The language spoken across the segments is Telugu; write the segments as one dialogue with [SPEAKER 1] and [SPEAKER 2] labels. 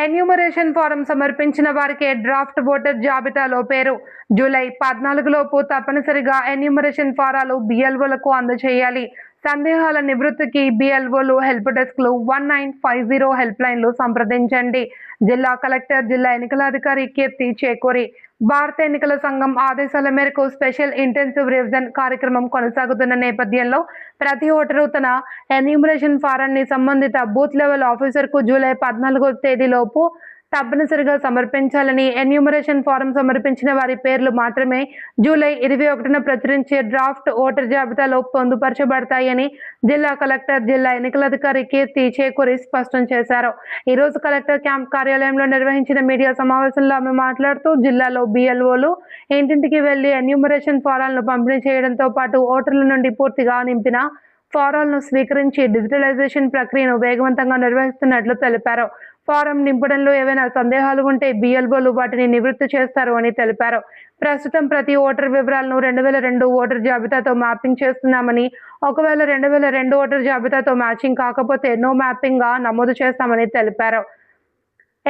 [SPEAKER 1] ఎన్యూమరేషన్ ఫారం సమర్పించిన వారికే డ్రాఫ్ట్ ఓటర్ జాబితాలో పేరు. జూలై 14 లోపు తప్పనిసరిగా ఎన్యూమరేషన్ ఫారాలు బిఎల్ఓలకు అందజేయాలి. సందేహాల నివృత్తికి బిఎల్ఓలు హెల్ప్ డెస్క్లు 1950 హెల్ప్ లైన్లు సంప్రదించండి. జిల్లా కలెక్టర్, జిల్లా ఎన్నికల అధికారి కీర్తి చేకూరి. భారత ఎన్నికల సంఘం ఆదేశాల మేరకు స్పెషల్ ఇంటెన్సివ్ రివిజన్ కార్యక్రమం కొనసాగుతున్న నేపథ్యంలో ప్రతి ఓటరు తన ఎన్యూమరేషన్ ఫారాన్ని సంబంధిత బూత్ లెవెల్ ఆఫీసర్కు జూలై 14వ తేదీలోపు తప్పనిసరిగా సమర్పించాలని, ఎన్యూమరేషన్ ఫారం సమర్పించిన వారి పేర్లు మాత్రమే జూలై 21న ప్రచురించే డ్రాఫ్ట్ ఓటర్ జాబితాలో పొందుపరచబడతాయని జిల్లా కలెక్టర్, జిల్లా ఎన్నికల అధికారి కీర్తి చేకూరి స్పష్టం చేశారు. ఈ రోజు కలెక్టర్ క్యాంప్ కార్యాలయంలో నిర్వహించిన మీడియా సమావేశంలో ఆమె మాట్లాడుతూ, జిల్లాలో బిఎల్ఓలు ఇంటింటికి వెళ్లి ఎన్యూమరేషన్ ఫారాలను పంపిణీ చేయడంతో పాటు ఓటర్ల నుండి పూర్తిగా నింపిన ఫారాలను స్వీకరించి డిజిటలైజేషన్ ప్రక్రియను వేగవంతంగా నిర్వహిస్తున్నట్లు తెలిపారు. ఫారం నింపడంలో ఏవైనా సందేహాలు ఉంటే బిఎల్ఓలు వాటిని నివృత్తి చేస్తారు అని తెలిపారు. ప్రస్తుతం ప్రతి ఓటర్ వివరాలను 2002 ఓటర్ జాబితాతో మ్యాపింగ్ చేస్తున్నామని, ఒకవేళ 2002 ఓటర్ జాబితాతో మ్యాచింగ్ కాకపోతే నో మ్యాపింగ్గా నమోదు చేస్తామని తెలిపారు.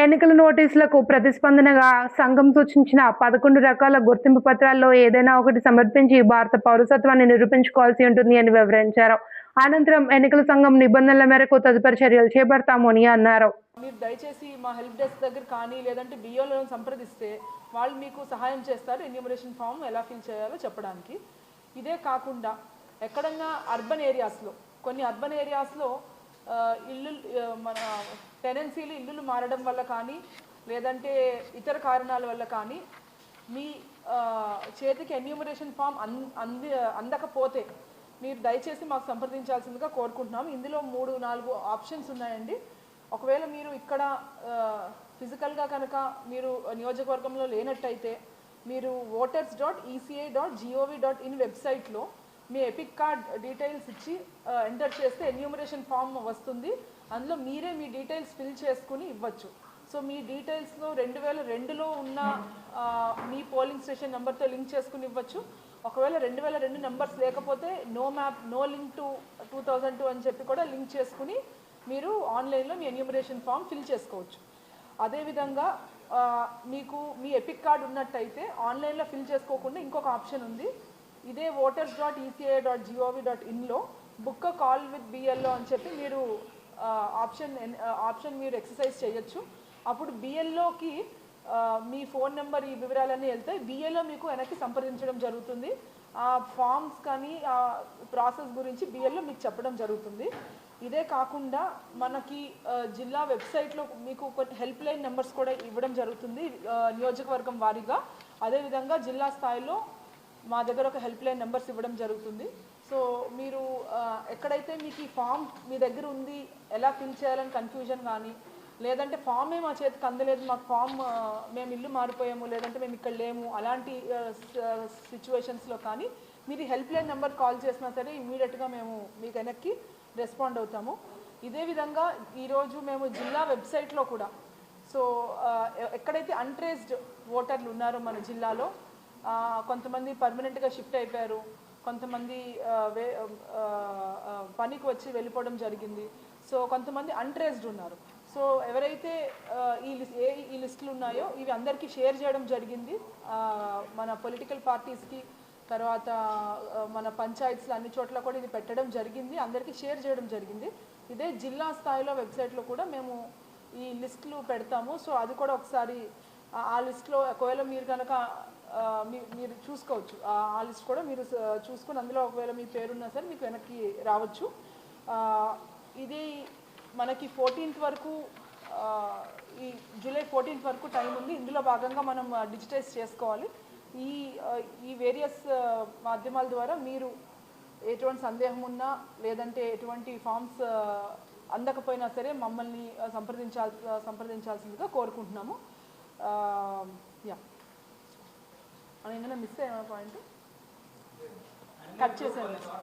[SPEAKER 1] ఎన్నికల నోటీసులకు ప్రతిస్పందనగా సంఘం సూచించిన 11 రకాల గుర్తింపు పత్రాల్లో ఏదైనా ఒకటి సమర్పించి భారత పౌరసత్వాన్ని నిరూపించుకోవాల్సి ఉంటుంది అని వివరించారు. అనంతరం ఎన్నికల సంఘం నిబంధనల మేరకు తదుపరి చర్యలు చేపడతామని అన్నారు.
[SPEAKER 2] మీరు దయచేసి మా హెల్ప్ డెస్క్ దగ్గర కానీ లేదంటే బిఓలను సంప్రదిస్తే వాళ్ళు మీకు సహాయం చేస్తారు ఎన్యూమరేషన్ ఫామ్ ఎలా ఫిల్ చేయాలో చెప్పడానికి. ఇదే కాకుండా ఎక్కడన్నా అర్బన్ ఏరియాస్లో, కొన్ని అర్బన్ ఏరియాస్లో ఇల్లు మన టెనెన్సీలు ఇల్లులు మారడం వల్ల కానీ లేదంటే ఇతర కారణాల వల్ల కానీ మీ చేతికి ఎన్యూమరేషన్ ఫామ్ అందకపోతే మీరు దయచేసి మాకు సంప్రదించాల్సిందిగా కోరుకుంటున్నాం. ఇందులో 3-4 ఆప్షన్స్ ఉన్నాయండి. ఒకవేళ మీరు ఇక్కడ ఫిజికల్గా కనుక మీరు నియోజకవర్గంలో లేనట్టయితే మీరు voters.eca.gov.in వెబ్సైట్లో మీ ఎపిక్ కార్డ్ డీటెయిల్స్ ఇచ్చి ఎంటర్ చేస్తే ఎన్యూమరేషన్ ఫామ్ వస్తుంది. అందులో మీరే మీ డీటెయిల్స్ ఫిల్ చేసుకుని ఇవ్వచ్చు. సో మీ డీటెయిల్స్లో 2002లో ఉన్న మీ పోలింగ్ స్టేషన్ నెంబర్తో లింక్ చేసుకుని ఇవ్వచ్చు. ఒకవేళ 2002 నెంబర్స్ లేకపోతే నో లింక్ టు 2002 అని చెప్పి కూడా లింక్ చేసుకుని మీరు ఆన్లైన్లో మీ ఎన్యూమరేషన్ ఫామ్ ఫిల్ చేసుకోవచ్చు. అదేవిధంగా మీకు మీ ఎపిక్ కార్డ్ ఉన్నట్టయితే ఆన్లైన్లో ఫిల్ చేసుకోకుండా ఇంకొక ఆప్షన్ ఉంది. ఇదే voters.eca.gov.inలో book a call with BLO అని చెప్పి మీరు ఆప్షన్ మీరు ఎక్సర్సైజ్ చేయొచ్చు. అప్పుడు బిఎల్ఓకి మీ ఫోన్ నెంబర్ ఈ వివరాలన్నీ వెళ్తాయి. బిఎల్ఓ మీకు వెనక్కి సంప్రదించడం జరుగుతుంది. ఆ ఫామ్స్ కానీ ఆ ప్రాసెస్ గురించి బిఎల్ఓ మీకు చెప్పడం జరుగుతుంది. ఇదే కాకుండా మనకి జిల్లా వెబ్సైట్లో మీకు కొన్ని హెల్ప్ లైన్ నెంబర్స్ కూడా ఇవ్వడం జరుగుతుంది నియోజకవర్గం వారీగా. అదేవిధంగా జిల్లా స్థాయిలో మా దగ్గర ఒక హెల్ప్ లైన్ నెంబర్స్ ఇవ్వడం జరుగుతుంది. సో మీరు ఎక్కడైతే మీకు ఈ ఫామ్ మీ దగ్గర ఉంది ఎలా ఫిల్ చేయాలని కన్ఫ్యూజన్ కానీ లేదంటే ఫామే మా చేతికి అందలేదు, మాకు ఫామ్ మేము ఇల్లు మారిపోయాము లేదంటే మేము ఇక్కడ లేము అలాంటి సిచ్యువేషన్స్లో కానీ మీరు హెల్ప్ లైన్ నెంబర్ కాల్ చేసినా సరే ఇమీడియట్గా మేము మీకు వెనక్కి రెస్పాండ్ అవుతాము. ఇదే విధంగా ఈరోజు మేము జిల్లా వెబ్సైట్లో కూడా సో ఎక్కడైతే అన్ట్రేస్డ్ ఓటర్లు ఉన్నారో మన జిల్లాలో కొంతమంది పర్మనెంట్గా షిఫ్ట్ అయిపోయారు, కొంతమంది పనికి వచ్చి వెళ్ళిపోవడం జరిగింది. సో కొంతమంది అన్ట్రేస్డ్ ఉన్నారు. సో ఎవరైతే ఈ లిస్టులు ఉన్నాయో ఇవి అందరికీ షేర్ చేయడం జరిగింది. మన పొలిటికల్ పార్టీస్కి, తర్వాత మన పంచాయత్స్లో అన్ని చోట్ల కూడా ఇది పెట్టడం జరిగింది, అందరికీ షేర్ చేయడం జరిగింది. ఇదే జిల్లా స్థాయిలో వెబ్సైట్లో కూడా మేము ఈ లిస్టులు పెడతాము. సో అది కూడా ఒకసారి ఆ లిస్ట్లో ఒకవేళ మీరు కనుక మీరు చూసుకోవచ్చు. ఆ లిస్ట్ కూడా మీరు చూసుకుని అందులో ఒకవేళ మీ పేరున్నా సరే మీకు వెనక్కి రావచ్చు. ఇది మనకి 14th వరకు ఈ జూలై 14th వరకు టైం ఉంది. ఇందులో భాగంగా మనం డిజిటైజ్ చేసుకోవాలి. ఈ వేరియస్ మాధ్యమాల ద్వారా మీరు ఎటువంటి సందేహం ఉన్నా లేదంటే ఎటువంటి ఫామ్స్ అందకపోయినా సరే మమ్మల్ని సంప్రదించాల్సిందిగా కోరుకుంటున్నాము. యా అని ఏమైనా మిస్ అయ్యే పాయింట్ కట్ చేసాను.